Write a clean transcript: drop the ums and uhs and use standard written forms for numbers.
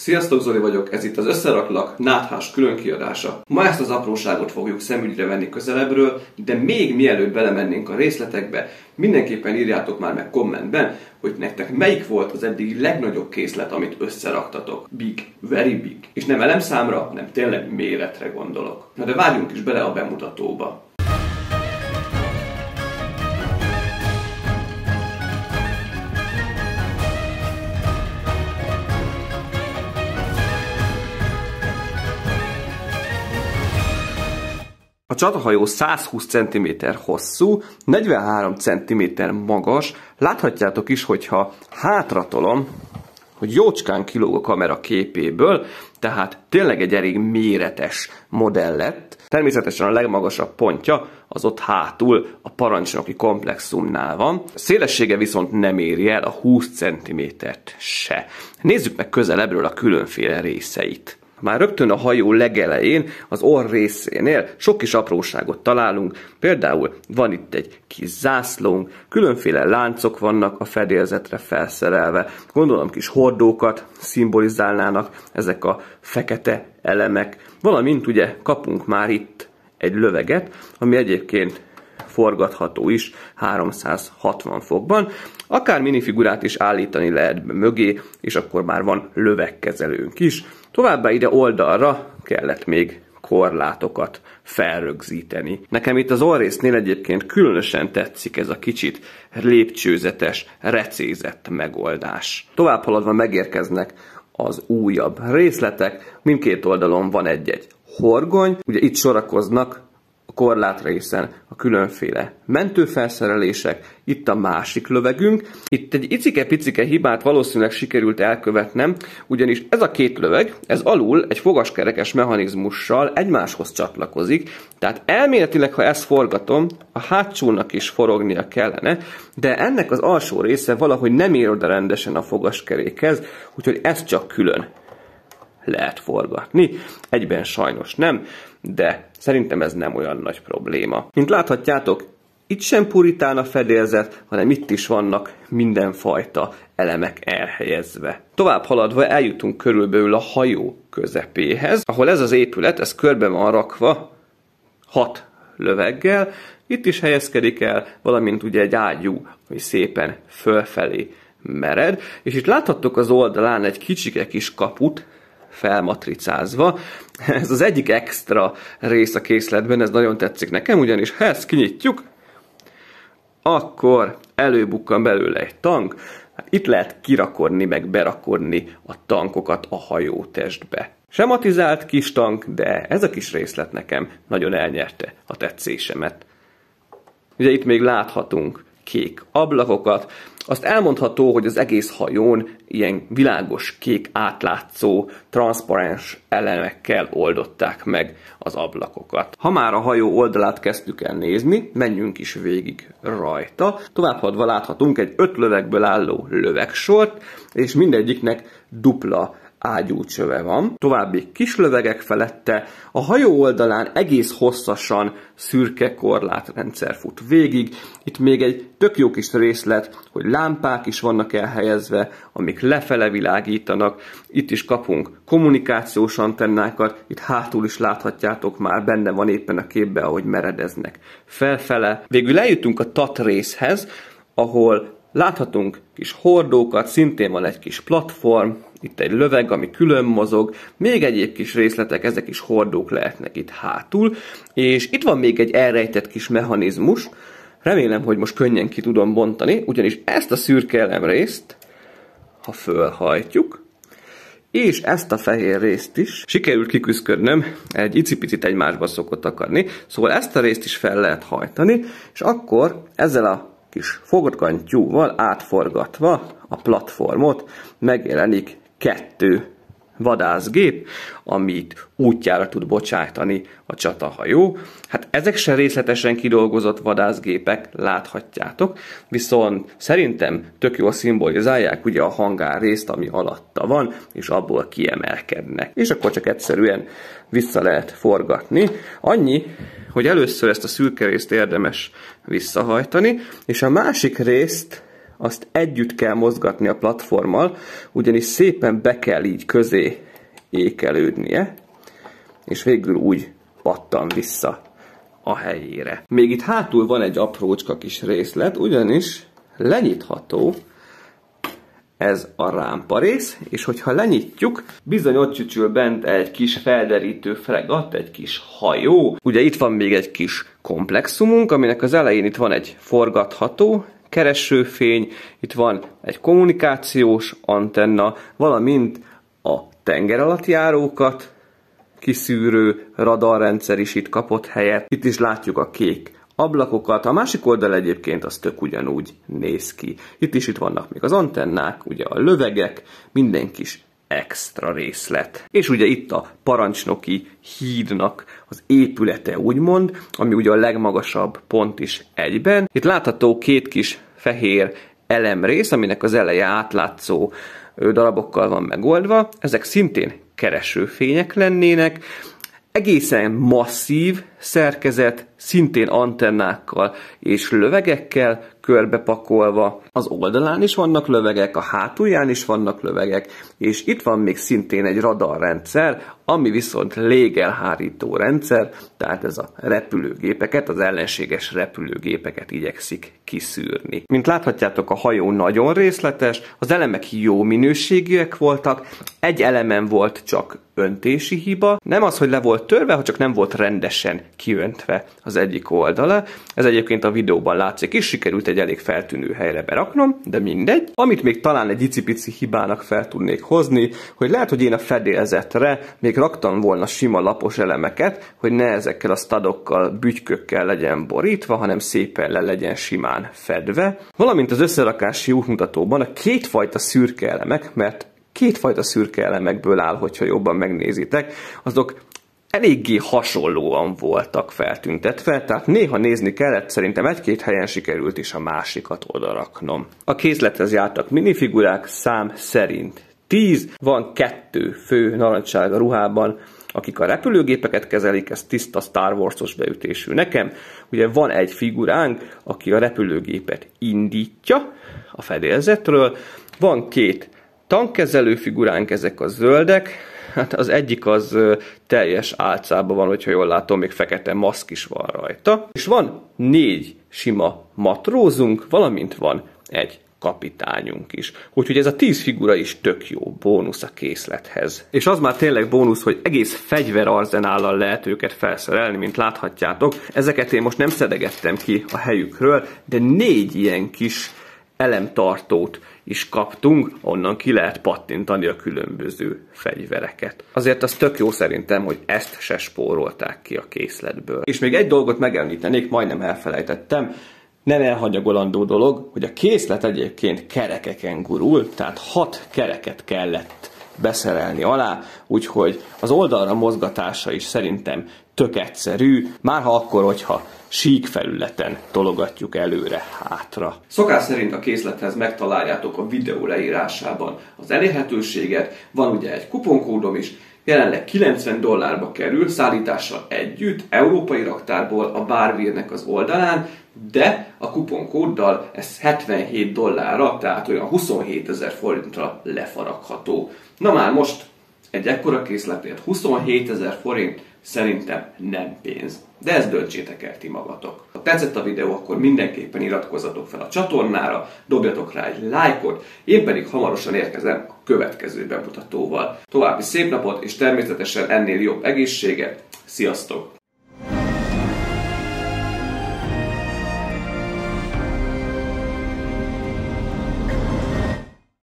Sziasztok, Zoli vagyok, ez itt az Összeraklak náthás különkiadása. Ma ezt az apróságot fogjuk szemügyre venni közelebbről, de még mielőtt belemennénk a részletekbe, mindenképpen írjátok már meg kommentben, hogy nektek melyik volt az eddigi legnagyobb készlet, amit összeraktatok. Big, very big. És nem elemszámra, hanem tényleg méretre gondolok. Na de vágjunk is bele a bemutatóba. A csatahajó 120 cm hosszú, 43 cm magas. Láthatjátok is, hogyha hátratolom, hogy jócskán kilóg a kamera képéből, tehát tényleg egy elég méretes modell lett. Természetesen a legmagasabb pontja az ott hátul a parancsnoki komplexumnál van. A szélessége viszont nem éri el a 20 cm-t se. Nézzük meg közelebbről a különféle részeit. Már rögtön a hajó legelején, az orr részénél sok kis apróságot találunk, például van itt egy kis zászlónk, különféle láncok vannak a fedélzetre felszerelve, gondolom kis hordókat szimbolizálnának ezek a fekete elemek, valamint ugye kapunk már itt egy löveget, ami egyébként forgatható is 360 fokban, akár minifigurát is állítani lehet be mögé, és akkor már van lövegkezelőnk is. Továbbá ide oldalra kellett még korlátokat felrögzíteni. Nekem itt az orrésznél egyébként különösen tetszik ez a kicsit lépcsőzetes, recézett megoldás. Tovább haladva megérkeznek az újabb részletek, mindkét oldalon van egy-egy horgony, ugye itt sorakoznak a korlátrészen a különféle mentőfelszerelések, itt a másik lövegünk. Itt egy icike-picike hibát valószínűleg sikerült elkövetnem, ugyanis ez a két löveg, ez alul egy fogaskerekes mechanizmussal egymáshoz csatlakozik, tehát elméletileg, ha ezt forgatom, a hátsónak is forognia kellene, de ennek az alsó része valahogy nem ér oda rendesen a fogaskerékhez, úgyhogy ezt csak külön lehet forgatni. Egyben sajnos nem, de szerintem ez nem olyan nagy probléma. Mint láthatjátok, itt sem puritán a fedélzet, hanem itt is vannak mindenfajta elemek elhelyezve. Tovább haladva eljutunk körülbelül a hajó közepéhez, ahol ez az épület, ez körbe van rakva 6 löveggel, itt is helyezkedik el, valamint ugye egy ágyú, ami szépen fölfelé mered, és itt láthattok az oldalán egy kicsike kis kaput, felmatricázva. Ez az egyik extra rész a készletben, ez nagyon tetszik nekem, ugyanis ha ezt kinyitjuk, akkor előbukkan belőle egy tank. Itt lehet kirakodni, meg berakodni a tankokat a hajótestbe. Sematizált kis tank, de ez a kis részlet nekem nagyon elnyerte a tetszésemet. Ugye itt még láthatunk kék ablakokat. Azt elmondható, hogy az egész hajón ilyen világos, kék, átlátszó, transzparens elemekkel oldották meg az ablakokat. Ha már a hajó oldalát kezdtük el nézni, menjünk is végig rajta. Továbbhaladva láthatunk egy 5 lövegből álló lövegsort, és mindegyiknek dupla ágyúcsöve van. További kis lövegek felette, a hajó oldalán egész hosszasan szürke korlátrendszer fut végig. Itt még egy tök jó kis részlet, hogy lámpák is vannak elhelyezve, amik lefele világítanak. Itt is kapunk kommunikációs antennákat, itt hátul is láthatjátok már, benne van éppen a képben, ahogy meredeznek felfele. Végül eljutunk a TAT részhez, ahol láthatunk kis hordókat, szintén van egy kis platform, itt egy löveg, ami külön mozog, még egyéb kis részletek, ezek is hordók lehetnek itt hátul, és itt van még egy elrejtett kis mechanizmus, remélem, hogy most könnyen ki tudom bontani, ugyanis ezt a szürke elemrészt, ha fölhajtjuk, és ezt a fehér részt is sikerült kiküszködnöm, egy icipicit egymásba szokott akadni, szóval ezt a részt is fel lehet hajtani, és akkor ezzel a kis fogatkantyúval átforgatva a platformot megjelenik 2 vadászgép, amit útjára tud bocsájtani a csatahajó. Hát ezek se részletesen kidolgozott vadászgépek, láthatjátok, viszont szerintem tök jól szimbolizálják ugye a hangár részt, ami alatta van, és abból kiemelkednek. És akkor csak egyszerűen vissza lehet forgatni. Annyi, hogy először ezt a szürke részt érdemes visszahajtani, és a másik részt azt együtt kell mozgatni a platformmal, ugyanis szépen be kell így közé ékelődnie, és végül úgy pattan vissza a helyére. Még itt hátul van egy aprócska kis részlet, ugyanis lenyitható ez a rámparész, és hogyha lenyitjuk, bizony ott csücsül bent egy kis felderítő fregatt, egy kis hajó. Ugye itt van még egy kis komplexumunk, aminek az elején itt van egy forgatható keresőfény, itt van egy kommunikációs antenna, valamint a tengeralattjárókat kiszűrő radarrendszer is itt kapott helyet. Itt is látjuk a kék ablakokat, a másik oldal egyébként az tök ugyanúgy néz ki. Itt vannak még az antennák, ugye a lövegek, minden kis extra részlet. És ugye itt a parancsnoki hídnak az épülete úgymond, ami ugye a legmagasabb pont is egyben. Itt látható két kis fehér elemrész, aminek az eleje átlátszó darabokkal van megoldva. Ezek szintén keresőfények lennének. Egészen masszív szerkezet, szintén antennákkal és lövegekkel körbepakolva. Az oldalán is vannak lövegek, a hátulján is vannak lövegek, és itt van még szintén egy radarrendszer, ami viszont légelhárító rendszer, tehát ez a repülőgépeket, az ellenséges repülőgépeket igyekszik kiszűrni. Mint láthatjátok, a hajó nagyon részletes, az elemek jó minőségűek voltak, egy elemen volt csak öntési hiba, nem az, hogy le volt törve, ha csak nem volt rendesen kiöntve az egyik oldala. Ez egyébként a videóban látszik is, sikerült egy elég feltűnő helyre beraknom, de mindegy. Amit még talán egy icipici hibának fel tudnék hozni, hogy lehet, hogy én a fedélzetre még raktam volna sima lapos elemeket, hogy ne ezekkel a stadokkal, bütykökkel legyen borítva, hanem szépen le legyen simán fedve. Valamint az összerakási útmutatóban a kétfajta szürke elemek, mert kétfajta szürke elemekből áll, hogyha jobban megnézitek, azok eléggé hasonlóan voltak feltüntetve, tehát néha nézni kellett, szerintem egy-két helyen sikerült is a másikat odaraknom. A készlethez jártak minifigurák, szám szerint 10, van 2 fő narancssárga ruhában, akik a repülőgépeket kezelik, ez tiszta Star Wars-os beütésű nekem. Ugye van egy figuránk, aki a repülőgépet indítja a fedélzetről, van 2 tankkezelő figuránk, ezek a zöldek. Hát az egyik az teljes álcában van, hogyha jól látom, még fekete maszk is van rajta. És van 4 sima matrózunk, valamint van egy kapitányunk is. Úgyhogy ez a 10 figura is tök jó bónusz a készlethez. És az már tényleg bónusz, hogy egész fegyverarzenállal lehet őket felszerelni, mint láthatjátok. Ezeket én most nem szedegettem ki a helyükről, de 4 ilyen kis elemtartót is kaptunk, onnan ki lehet pattintani a különböző fegyvereket. Azért az tök jó szerintem, hogy ezt se spórolták ki a készletből. És még egy dolgot megemlítenék, majdnem elfelejtettem, nem elhanyagolandó dolog, hogy a készlet egyébként kerekeken gurul, tehát 6 kereket kellett beszerelni alá, úgyhogy az oldalra mozgatása is szerintem tök egyszerű, már ha akkor, hogyha sík felületen tologatjuk előre-hátra. Szokás szerint a készlethez megtaláljátok a videó leírásában az elérhetőséget, van ugye egy kuponkódom is, jelenleg $90 kerül, szállítással együtt, európai raktárból a Barwire-nek az oldalán, de a kuponkóddal ez $77, tehát olyan 27 000 forintra lefaragható. Na már most egy ekkora készletért 27 000 forint szerintem nem pénz. De ezt döntsétek el ti magatok. Ha tetszett a videó, akkor mindenképpen iratkozzatok fel a csatornára, dobjatok rá egy lájkot, én pedig hamarosan érkezem a következő bemutatóval. További szép napot, és természetesen ennél jobb egészséget. Sziasztok!